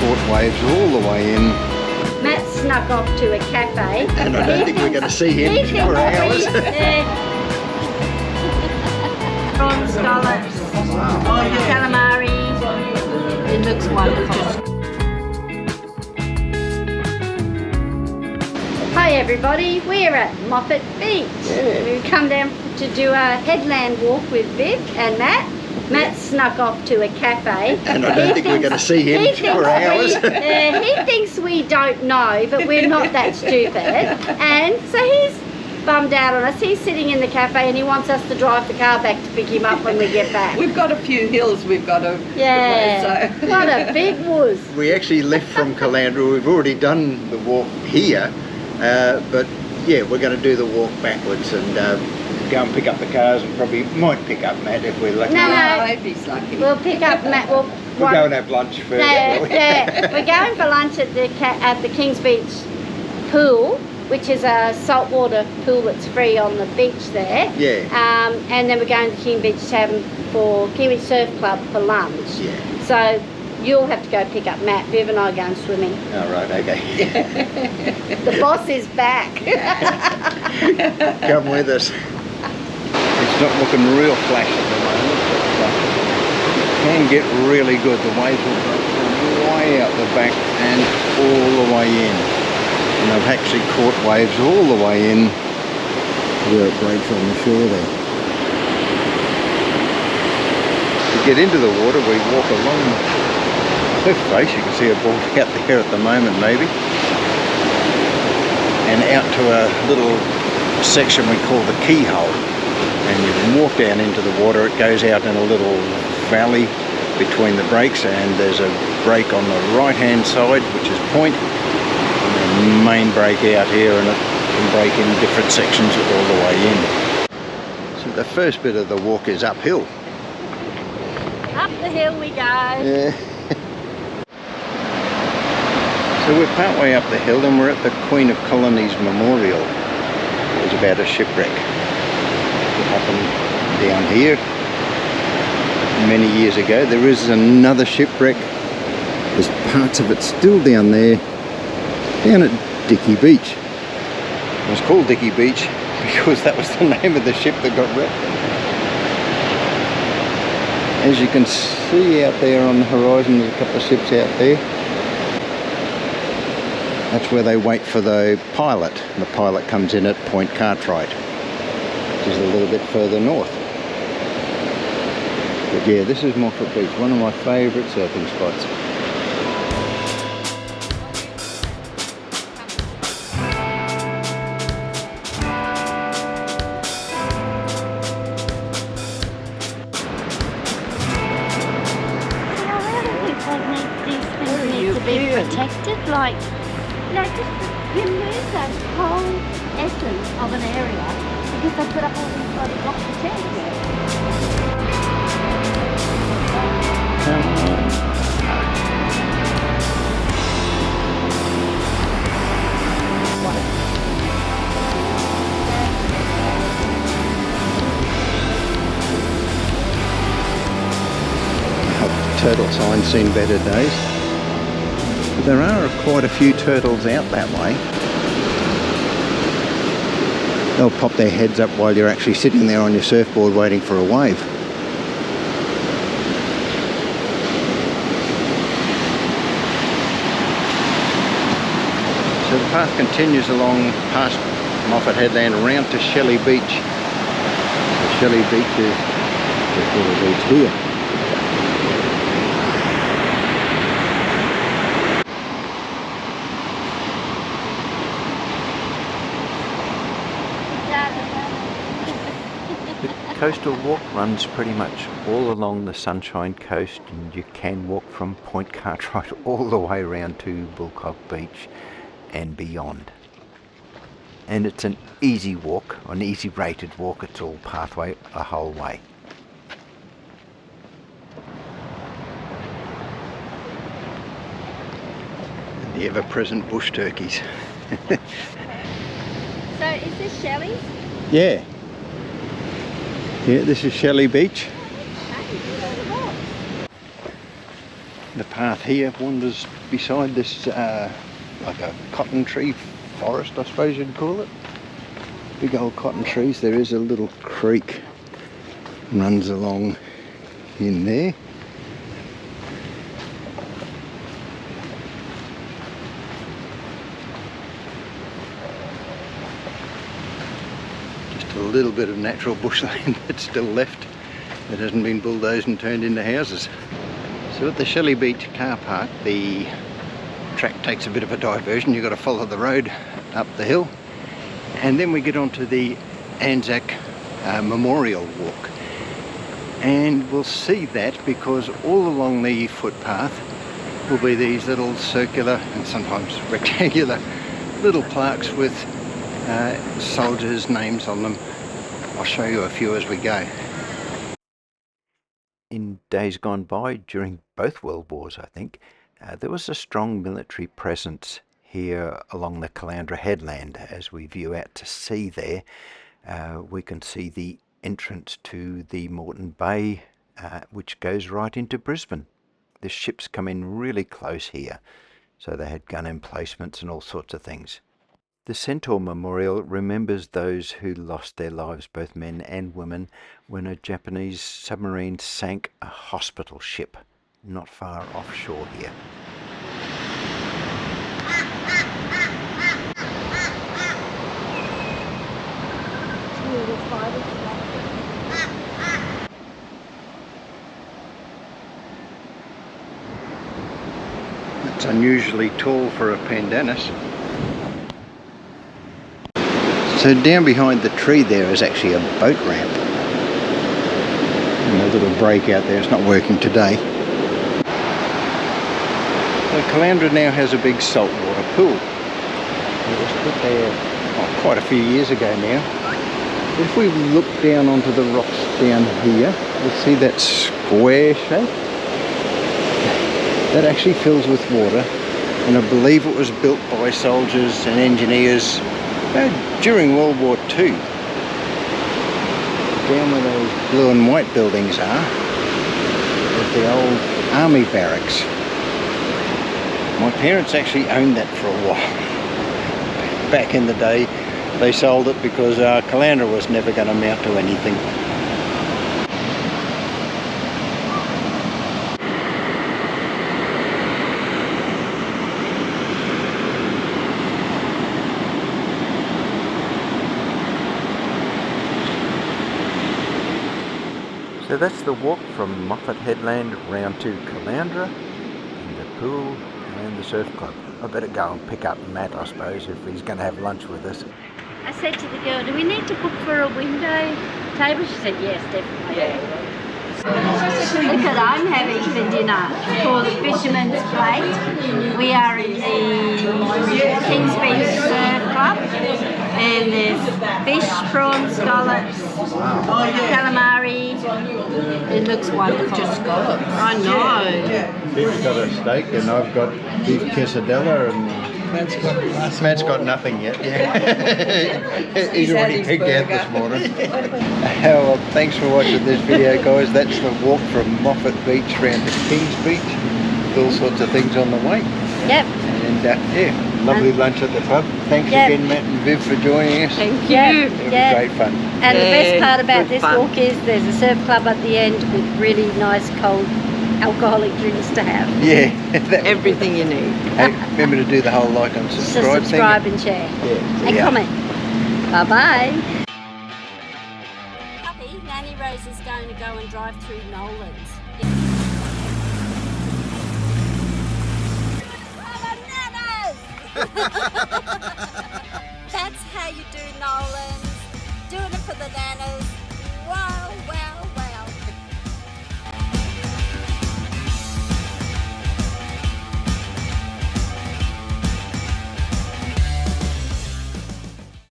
caught waves all the way in. Matt snuck off to a cafe. And I don't think we're going to see him for hours. Prawn scallops, calamari. It looks wonderful. Hi everybody, we're at Moffat Beach. Yeah. We've come down to do a headland walk with Viv and Matt. Matt snuck off to a cafe. And I don't think we're going to see him for hours. He thinks we don't know, but we're not that stupid. And so he's bummed out on us. He's sitting in the cafe and he wants us to drive the car back to pick him up when we get back. We've got a few hills we've got to so. What a big woods. We actually left from Caloundra. We've already done the walk here, but yeah, we're going to do the walk backwards and go and pick up the cars, and probably might pick up Matt if we're lucky. No, if he's lucky. We'll pick up Matt. We'll go and have lunch first. We're going for lunch at the Kings Beach pool, which is a saltwater pool that's free on the beach there. Yeah. And then we're going to King Beach Tavern for Kiwi Surf Club for lunch. Yeah. So you'll have to go pick up Matt. Viv and I are going swimming. Oh, right, okay. The boss is back. Come with us. It's not looking real flash at the moment, but it can get really good. The waves will go way out the back and all the way in. And I've actually caught waves all the way in where it breaks on the shore there. To get into the water, we walk along the cliff face. You can see a board out there at the moment, maybe. And out to a little section we call the keyhole. And you can walk down into the water. It goes out in a little valley between the breaks, and there's a break on the right hand side, which is point. Main break out here, and it can break in different sections all the way in. So the first bit of the walk is uphill. Up the hill we go. Yeah. So we're part way up the hill and we're at the Queen of Colonies Memorial. It was about a shipwreck that happened down here many years ago. There is another shipwreck. There's parts of it still down there. Down at Dicky Beach. It was called Dicky Beach because that was the name of the ship that got wrecked. As you can see out there on the horizon, there's a couple of ships out there. That's where they wait for the pilot. And the pilot comes in at Point Cartwright, which is a little bit further north. But yeah, this is Moffat Beach, one of my favourite surfing spots. Protected, like, you know, just you lose that whole essence of an area because they put up all these bloody blocks of tents. Turtle sign's seen better days. But there are quite a few turtles out that way. They'll pop their heads up while you're actually sitting there on your surfboard waiting for a wave. So the path continues along past Moffat Headland around to Shelley Beach. So Shelley Beach is this little beach here. Coastal walk runs pretty much all along the Sunshine Coast, and you can walk from Point Cartwright all the way around to Blackall Beach and beyond. And it's an easy walk, an easy rated walk. It's all pathway the whole way. And the ever-present bush turkeys. So is this Shelley's? Yeah. Yeah, this is Shelley Beach. The path here wanders beside this like a cotton tree forest, I suppose you'd call it. Big old cotton trees. There is a little creek runs along in there. Just a little bit of natural bushland that's still left that hasn't been bulldozed and turned into houses. So at the Shelley Beach car park, the track takes a bit of a diversion. You've got to follow the road up the hill, and then we get onto the Anzac Memorial Walk, and we'll see that because all along the footpath will be these little circular and sometimes rectangular little plaques with soldiers' names on them. I'll show you a few as we go. In days gone by, during both World Wars, I think, there was a strong military presence here along the Caloundra headland. As we view out to sea there, we can see the entrance to the Moreton Bay, which goes right into Brisbane. The ships come in really close here, so they had gun emplacements and all sorts of things. The Centaur Memorial remembers those who lost their lives, both men and women, when a Japanese submarine sank a hospital ship not far offshore here. It's unusually tall for a pandanus. So down behind the tree there is actually a boat ramp. And a little break out there, it's not working today. So Caloundra now has a big saltwater pool. It was put there quite a few years ago now. If we look down onto the rocks down here, you'll see that square shape. That actually fills with water, and I believe it was built by soldiers and engineers during World War II. Down where those blue and white buildings are, is the old army barracks. My parents actually owned that for a while. Back in the day, they sold it because Caloundra was never going to amount to anything. So that's the walk from Moffat Headland round to Caloundra, and the pool and the surf club. I better go and pick up Matt, I suppose, if he's going to have lunch with us. I said to the girl, do we need to book for a window table? She said, yes, definitely. Yeah. Look at, I'm having the dinner for the Fisherman's Plate. We are in the Kings Beach Surf Club, and there's fish, prawns, scallops, calamari. It looks wonderful. Just scallops. I know. Steve's got a steak and I've got beef quesadilla, and Matt's got nothing yet. Yeah. He's already picked out this morning. Well, thanks for watching this video, guys. That's the walk from Moffat Beach round to Kings Beach. With all sorts of things on the way. Yep. And yeah, lovely lunch at the pub. Thanks again, Matt and Viv, for joining us. Thank you. It was great fun. And the best part about this walk is there's a surf club at the end with really nice cold alcoholic drinks to have. Yeah. Everything you need. Hey, remember to do the whole like and subscribe Just subscribe thing. and share. Yeah. And comment. Bye-bye. Puppy, Nanny Rose is going to go and drive through Nolan's. Bananas!